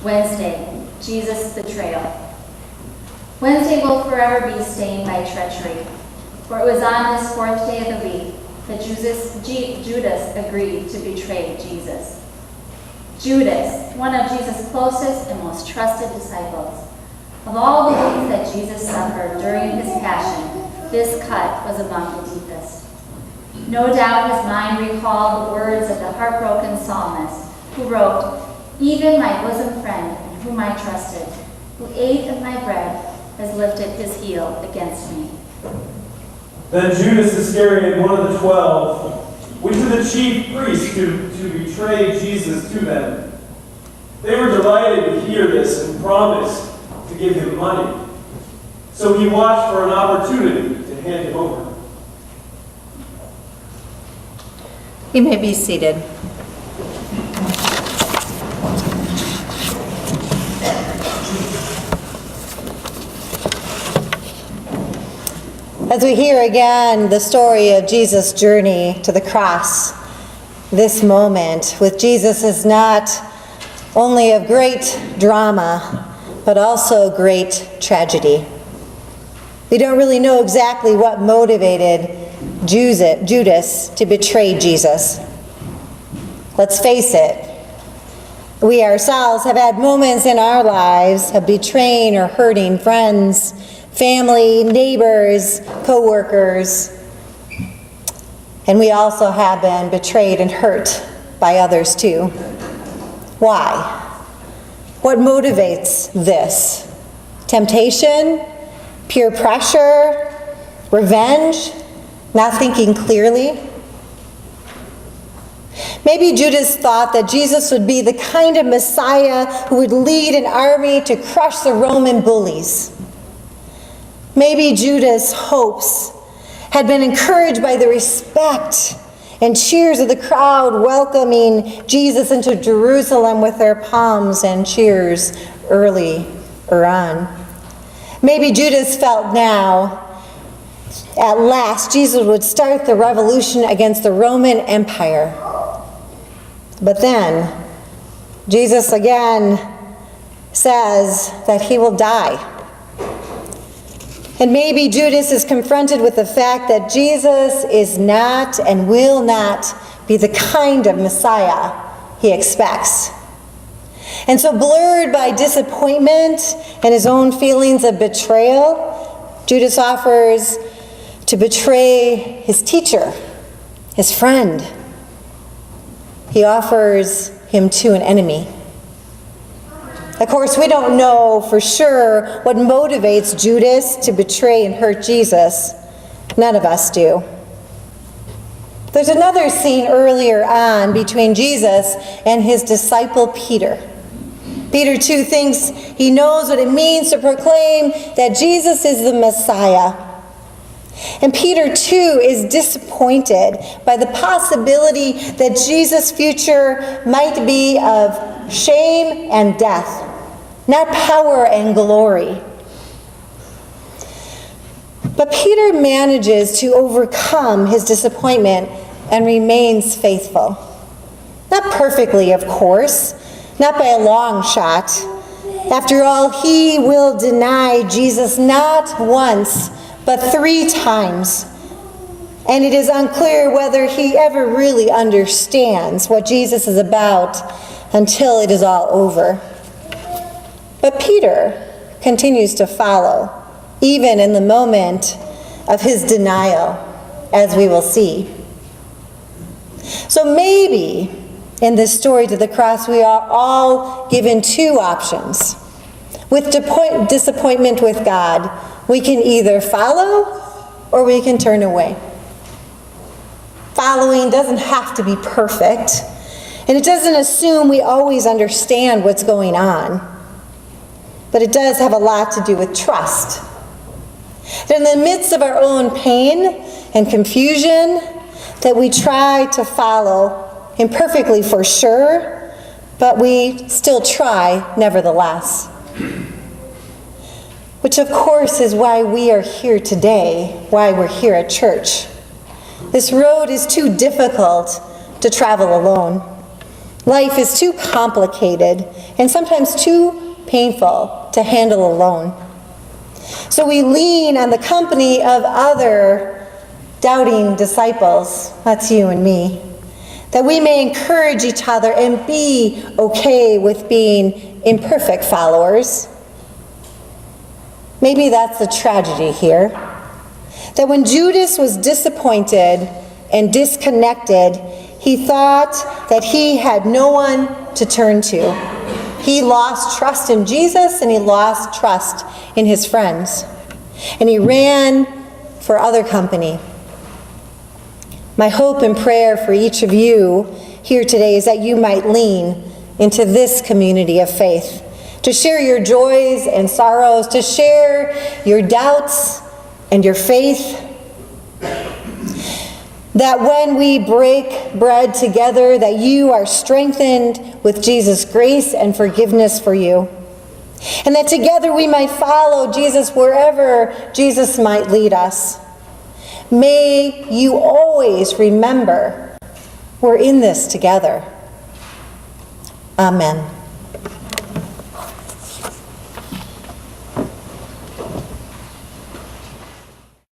Wednesday, Jesus' betrayal. Wednesday will forever be stained by treachery, for it was on this fourth day of the week that Judas agreed to betray Jesus. Judas, one of Jesus' closest and most trusted disciples. Of all the things that Jesus suffered during his passion, this cut was among the deepest. No doubt his mind recalled the words of the heartbroken psalmist who wrote, "Even my bosom friend in whom I trusted, who ate of my bread, has lifted his heel against me." Then Judas Iscariot, one of the 12, went to the chief priests to betray Jesus to them. They were delighted to hear this and promised to give him money. So he watched for an opportunity to hand him over. You may be seated. As we hear again the story of Jesus' journey to the cross, this moment with Jesus is not only of great drama, but also great tragedy. We don't really know exactly what motivated Judas to betray Jesus. Let's face it, we ourselves have had moments in our lives of betraying or hurting friends, family, neighbors, co-workers, and we also have been betrayed and hurt by others too. Why? What motivates this? Temptation? Peer pressure? Revenge? Not thinking clearly? Maybe Judas thought that Jesus would be the kind of Messiah who would lead an army to crush the Roman bullies. Maybe Judas' hopes had been encouraged by the respect and cheers of the crowd welcoming Jesus into Jerusalem with their palms and cheers earlier on. Maybe Judas felt now, at last, Jesus would start the revolution against the Roman Empire. But then, Jesus again says that he will die. And maybe Judas is confronted with the fact that Jesus is not and will not be the kind of Messiah he expects. And so, blurred by disappointment and his own feelings of betrayal, Judas offers to betray his teacher, his friend. He offers him to an enemy. Of course, we don't know for sure what motivates Judas to betray and hurt Jesus. None of us do. There's another scene earlier on between Jesus and his disciple Peter. Peter, too, thinks he knows what it means to proclaim that Jesus is the Messiah. And Peter, too, is disappointed by the possibility that Jesus' future might be of shame and death, not power and glory. But Peter manages to overcome his disappointment and remains faithful. Not perfectly, of course, not by a long shot. After all, he will deny Jesus not once, but 3 times. And it is unclear whether he ever really understands what Jesus is about until it is all over. But Peter continues to follow, even in the moment of his denial, as we will see. So maybe in this story to the cross, we are all given 2 options. With disappointment with God, we can either follow or we can turn away. Following doesn't have to be perfect, and it doesn't assume we always understand what's going on. But it does have a lot to do with trust. That in the midst of our own pain and confusion, that we try to follow imperfectly for sure, but we still try nevertheless. Which of course is why we are here today, why we're here at church. This road is too difficult to travel alone. Life is too complicated and sometimes too painful to handle alone. So we lean on the company of other doubting disciples, that's you and me, that we may encourage each other and be okay with being imperfect followers. Maybe that's the tragedy here, that when Judas was disappointed and disconnected, he thought that he had no one to turn to. He lost trust in Jesus and he lost trust in his friends. And he ran for other company. My hope and prayer for each of you here today is that you might lean into this community of faith, to share your joys and sorrows, to share your doubts and your faith. That when we break bread together, that you are strengthened with Jesus' grace and forgiveness for you. And that together we might follow Jesus wherever Jesus might lead us. May you always remember we're in this together. Amen.